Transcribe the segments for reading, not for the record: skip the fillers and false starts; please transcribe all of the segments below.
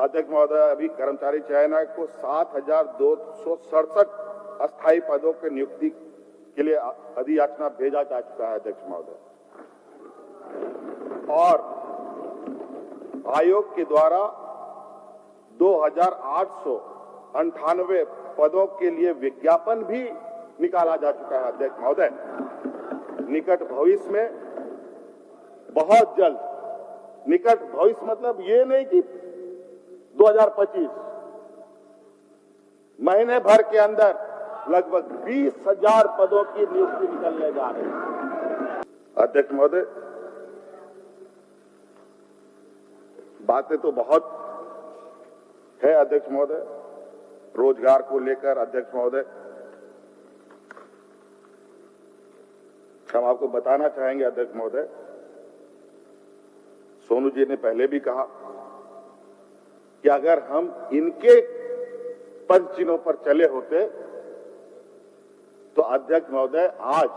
अध्यक्ष महोदय, अभी कर्मचारी चयन आयोग को 7,267 अस्थायी पदों के नियुक्ति के लिए अधियाचना भेजा जा चुका है अध्यक्ष महोदय, और आयोग के द्वारा 2,898 पदों के लिए विज्ञापन भी निकाला जा चुका है अध्यक्ष महोदय। निकट भविष्य में, बहुत जल्द, निकट भविष्य मतलब ये नहीं कि 2025, महीने भर के अंदर लगभग 20,000 पदों की नियुक्ति निकलने जा रही है अध्यक्ष महोदय। बातें तो बहुत है अध्यक्ष महोदय, रोजगार को लेकर अध्यक्ष महोदय। हम आपको बताना चाहेंगे अध्यक्ष महोदय, सोनू जी ने पहले भी कहा कि अगर हम इनके पद चिन्हों पर चले होते तो अध्यक्ष महोदय आज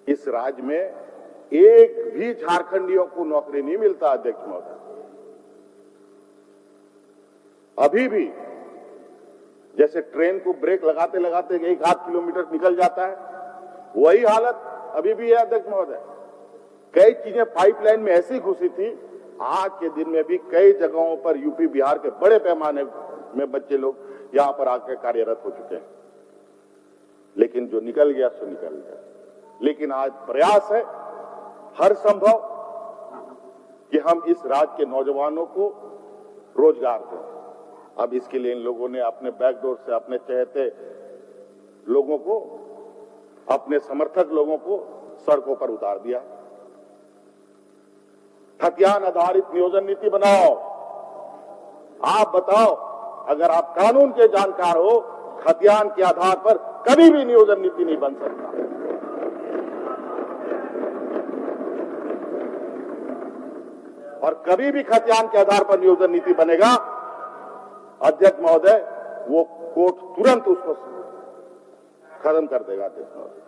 इस राज्य में एक भी झारखंडियों को नौकरी नहीं मिलता अध्यक्ष महोदय। अभी भी जैसे ट्रेन को ब्रेक लगाते लगाते 1-8 किलोमीटर निकल जाता है, वही हालत अभी भी है अध्यक्ष महोदय। कई चीजें पाइपलाइन में ऐसी घुसी थी, आज के दिन में भी कई जगहों पर यूपी बिहार के बड़े पैमाने में बच्चे लोग यहां पर आकर कार्यरत हो चुके हैं, लेकिन जो निकल गया सो निकल गया। लेकिन आज प्रयास है हर संभव कि हम इस राज्य के नौजवानों को रोजगार दें। अब इसके लिए इन लोगों ने अपने बैकडोर से अपने चहेते लोगों को, अपने समर्थक लोगों को सड़कों पर उतार दिया। खतियान आधारित नियोजन नीति बनाओ। आप बताओ, अगर आप कानून के जानकार हो, खतियान के आधार पर कभी भी नियोजन नीति नहीं बन सकता। और कभी भी खतियान के आधार पर नियोजन नीति बनेगा अध्यक्ष महोदय, वो कोर्ट तुरंत उसको खत्म कर देगा अध्यक्ष महोदय।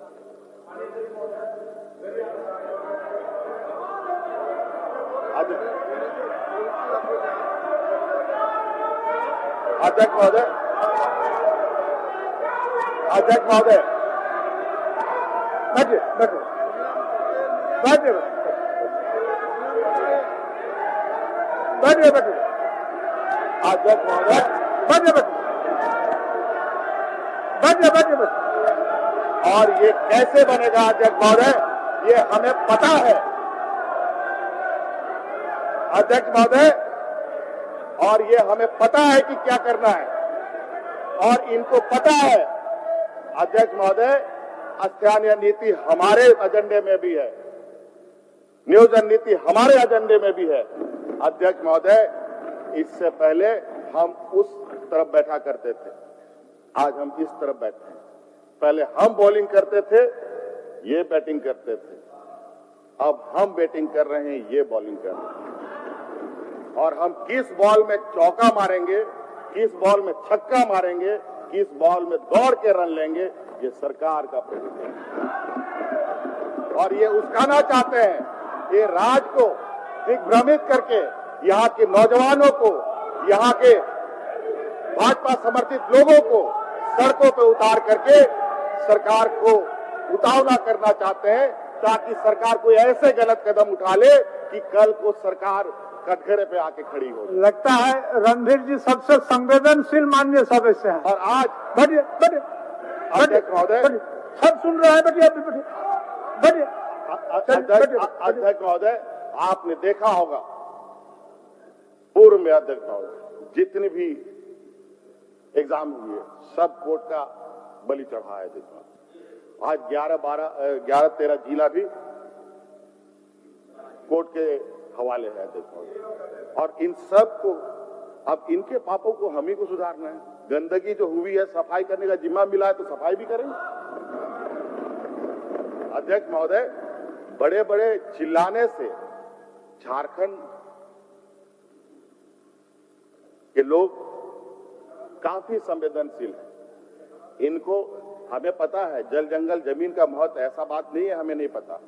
अध्यक्ष महोदय, अध्यक्ष महोदय, बैठिए बैठिए बैठिए बैठिए बैठिए अध्यक्ष महोदय, बैठिए बैठिए बैठिए बैठिए। और ये कैसे बनेगा अध्यक्ष महोदय, ये हमें पता है अध्यक्ष महोदय, और ये हमें पता है कि क्या करना है, और इनको पता है अध्यक्ष महोदय। स्थानीय नीति हमारे एजेंडे में भी है, नियोजन नीति हमारे एजेंडे में भी है अध्यक्ष महोदय। इससे पहले हम उस तरफ बैठा करते थे, आज हम इस तरफ बैठे हैं। पहले हम बॉलिंग करते थे, ये बैटिंग करते थे, अब हम बैटिंग कर रहे हैं, ये बॉलिंग कर रहे हैं। और हम किस बॉल में चौका मारेंगे, किस बॉल में छक्का मारेंगे, किस बॉल में दौड़ के रन लेंगे, ये सरकार का प्रभुत्व है। और ये उस्काना चाहते हैं, ये राज्य को दिग्भ्रमित करके यहाँ के नौजवानों को, यहाँ के भाजपा समर्थित लोगों को सड़कों पर उतार करके सरकार को उतावला करना चाहते हैं, ताकि सरकार कोई ऐसे गलत कदम उठा ले कि कल को सरकार कटघरे पे आके खड़ी हो। लगता है रणधीर जी सबसे संवेदनशील माननीय सदस्य हैं। और आज बैठिए बैठिए अध्यक्ष महोदय, सब सुन रहे हैं, बैठिए बैठिए। अध्यक्ष महोदय, आपने देखा होगा पूर्व में अध्यक्ष महोदय जितनी भी एग्जाम हुई है, सब कोर्ट का बलि चढ़ा है अध्यक्ष महोदय। आज 11-13 जिला भी कोर्ट के हवाले है अध्यक्ष महोदय। और इन सब को, अब इनके पापों को हम ही को सुधारना है। गंदगी जो हुई है, सफाई करने का जिम्मा मिला है, तो सफाई भी करेंगे अध्यक्ष महोदय। बड़े बड़े चिल्लाने से झारखंड के लोग काफी संवेदनशील हैं। इनको, हमें पता है जल जंगल जमीन का महत्व, ऐसा बात नहीं है हमें नहीं पता।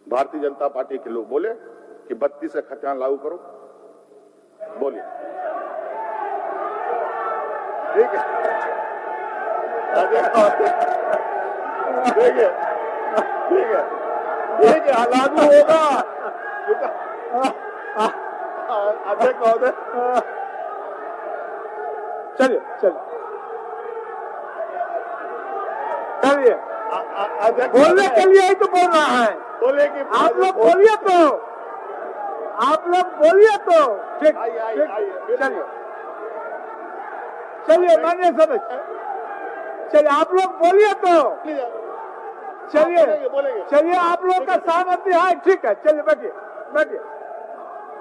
भारतीय जनता पार्टी के लोग बोले कि 32 का खतियान लागू करो, बोलिए। ठीक है, ठीक है, ठीक है, ठीक है, लागू होगा। अध्यक्ष महोदय, चलिए चलिए चलिए, बोलने के लिए ही तो बोल रहा है। बोले कि आप लोग बोलिए तो, आप लोग बोलिए तो। ठीक, चलिए चलिए, माननीय सदस्य, चलिए आप लोग बोलिए तो, चलिए चलिए, आप लोग का सहमति है, ठीक है, चलिए बैठिए बैठिए।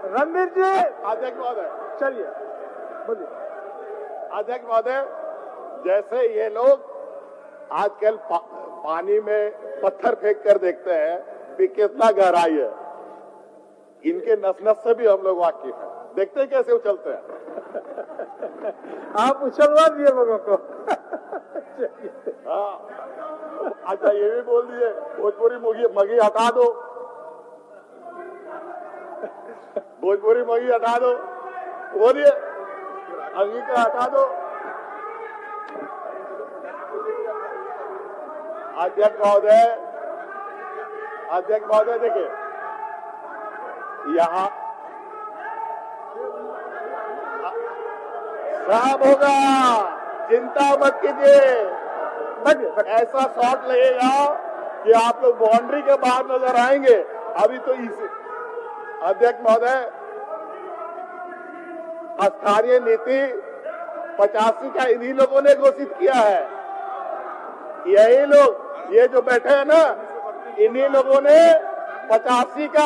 रणवीर जी, अध्यक्ष महोदय, चलिए बोलिए। अध्यक्ष महोदय, जैसे ये लोग आजकल पानी में पत्थर फेंक कर देखते हैं कि कितना गहराई है, इनके नस नस से भी हम लोग वाकिफ हैं। देखते हैं कैसे उछलते हैं। आप उछलवा दिए लोगों को। हाँ, अच्छा ये भी बोल दिए भोजपुरी मगी हटा दो, भोजपुरी मगी हटा दो, बोलिए अंगिका हटा दो। अध्यक्ष महोदय, अध्यक्ष महोदय देखिए, यहाँ सब होगा, चिंता मत कीजिए। ऐसा शॉट लगेगा कि आप लोग बाउंड्री के बाहर नजर आएंगे। अभी तो इस अध्यक्ष महोदय, स्थानीय नीति 85 का इन्हीं लोगों ने घोषित किया है। यही लोग, ये जो बैठे हैं ना, इन्हीं लोगों ने 85 का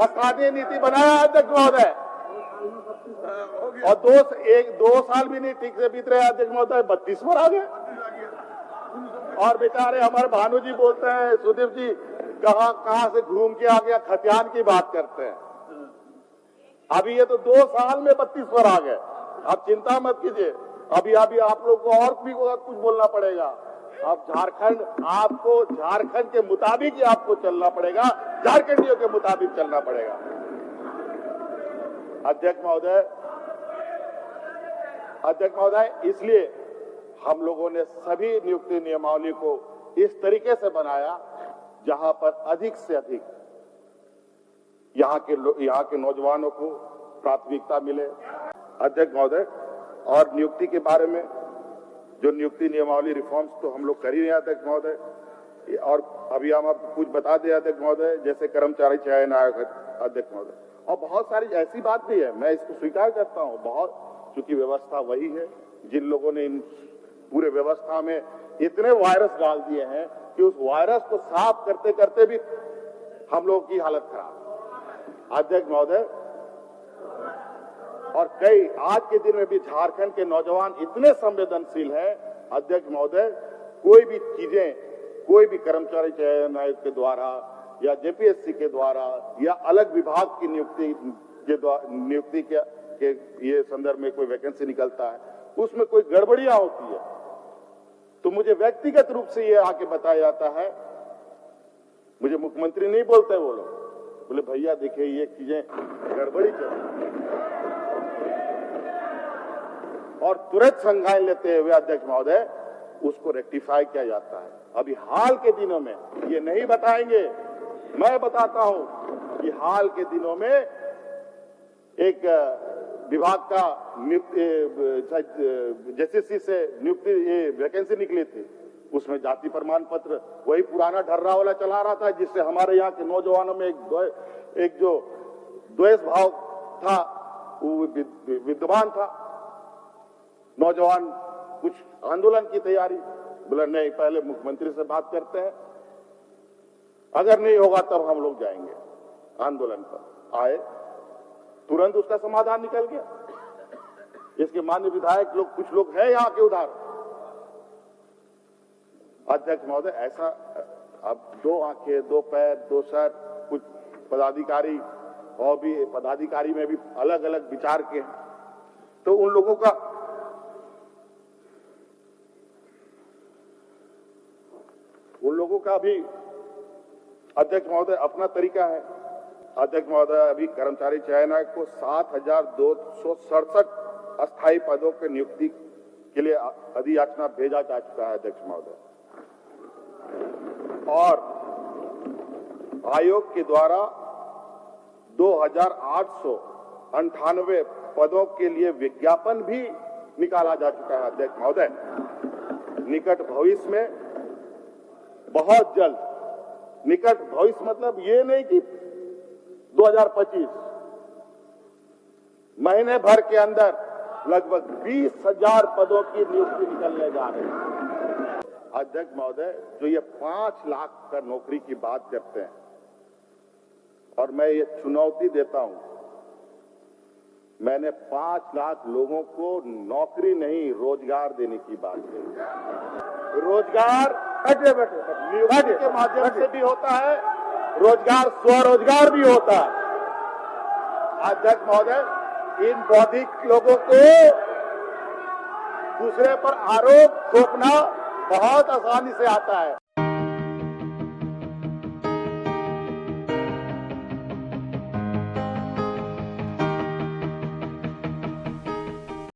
स्थानीय नीति बनाया अध्यक्ष महोदय। और दो साल भी नहीं ठीक से बीत रहे अध्यक्ष महोदय, 32 पर आ गए। और बेचारे हमारे भानु जी बोलते हैं, सुदीप जी कहां से घूम के आ गया, खतियान की बात करते हैं। अभी ये तो 2 साल में 32 पर आ गए। आप चिंता मत कीजिए, अभी आप लोग को और भी कुछ बोलना पड़ेगा। अब आपको झारखंड के मुताबिक ही आपको चलना पड़ेगा, झारखंडियों के मुताबिक चलना पड़ेगा। अध्यक्ष महोदय, इसलिए हम लोगों ने सभी नियुक्ति नियमावली को इस तरीके से बनाया जहां पर अधिक से अधिक यहाँ के नौजवानों को प्राथमिकता मिले। अध्यक्ष महोदय, और नियुक्ति के बारे में जो नियुक्ति नियमावली रिफॉर्म्स तो हम लोग कर ही रहे हैं अध्यक्ष महोदय। और अभी हम आपको कुछ बता दें अध्यक्ष महोदय, जैसे कर्मचारी चयन आयोग अध्यक्ष महोदय, और बहुत सारी ऐसी बात भी है, मैं इसको स्वीकार करता हूँ, बहुत, चूंकि व्यवस्था वही है। जिन लोगों ने इन पूरे व्यवस्था में इतने वायरस डाल दिए हैं कि उस वायरस को साफ करते करते भी हम लोगों की हालत खराब। अध्यक्ष महोदय, और कई आज के दिन में भी झारखंड के नौजवान इतने संवेदनशील हैं अध्यक्ष महोदय, कोई भी चीजें, कोई भी कर्मचारी चयन आयोग के द्वारा या जेपीएससी के द्वारा या अलग विभाग की नियुक्ति के ये संदर्भ में कोई वैकेंसी निकलता है, उसमें कोई गड़बड़ियां होती है तो मुझे व्यक्तिगत रूप से ये आके बताया जाता है। मुझे मुख्यमंत्री नहीं बोलते, वो लोग बोले भैया देखिए ये चीजें गड़बड़ी चल रही है, और तुरंत संज्ञान लेते हुए अध्यक्ष महोदय उसको रेक्टिफाई किया जाता है। अभी हाल के दिनों में ये नहीं बताएंगे, मैं बताता हूं कि हाल के दिनों में एक विभाग का जेसीसी से नियुक्ति वैकेंसी निकली थी, उसमें जाति प्रमाण पत्र वही पुराना ढर्रा वाला चला रहा था, जिससे हमारे यहाँ के नौजवानों में एक जो द्वेष भाव था वो विद्यमान था। नौजवान कुछ आंदोलन की तैयारी, बोला नहीं पहले मुख्यमंत्री से बात करते हैं, अगर नहीं होगा तब हम लोग जाएंगे आंदोलन पर। आए, तुरंत उसका समाधान निकल गया। इसके माननीय विधायक लोग, कुछ लोग हैं यहाँ के उधार। अध्यक्ष महोदय, ऐसा अब 2 आंखें, 2 पैर, 2 सर, कुछ पदाधिकारी और भी पदाधिकारी में भी अलग अलग विचार के हैं, तो उन लोगों का भी अध्यक्ष महोदय, अपना तरीका है। अध्यक्ष महोदय, अभी कर्मचारी चयन आयोग को 7,267 अस्थायी पदों की नियुक्ति के लिए अधियाचना भेजा जा चुका है अध्यक्ष महोदय, और आयोग के द्वारा 2,898 पदों के लिए विज्ञापन भी निकाला जा चुका है अध्यक्ष महोदय। निकट भविष्य में, बहुत जल्द, निकट भविष्य मतलब ये नहीं कि 2025, महीने भर के अंदर लगभग 20,000 पदों की नियुक्ति निकलने जा रही है अध्यक्ष महोदय। जो ये 5 लाख का नौकरी की बात करते हैं, और मैं ये चुनौती देता हूं, मैंने 5 लाख लोगों को नौकरी नहीं, रोजगार देने की बात कही। रोजगार नियुक्ति के माध्यम से भी होता है, रोजगार स्वरोजगार भी होता है अध्यक्ष महोदय। इन बौद्धिक लोगों को दूसरे पर आरोप थोपना बहुत आसानी से आता है।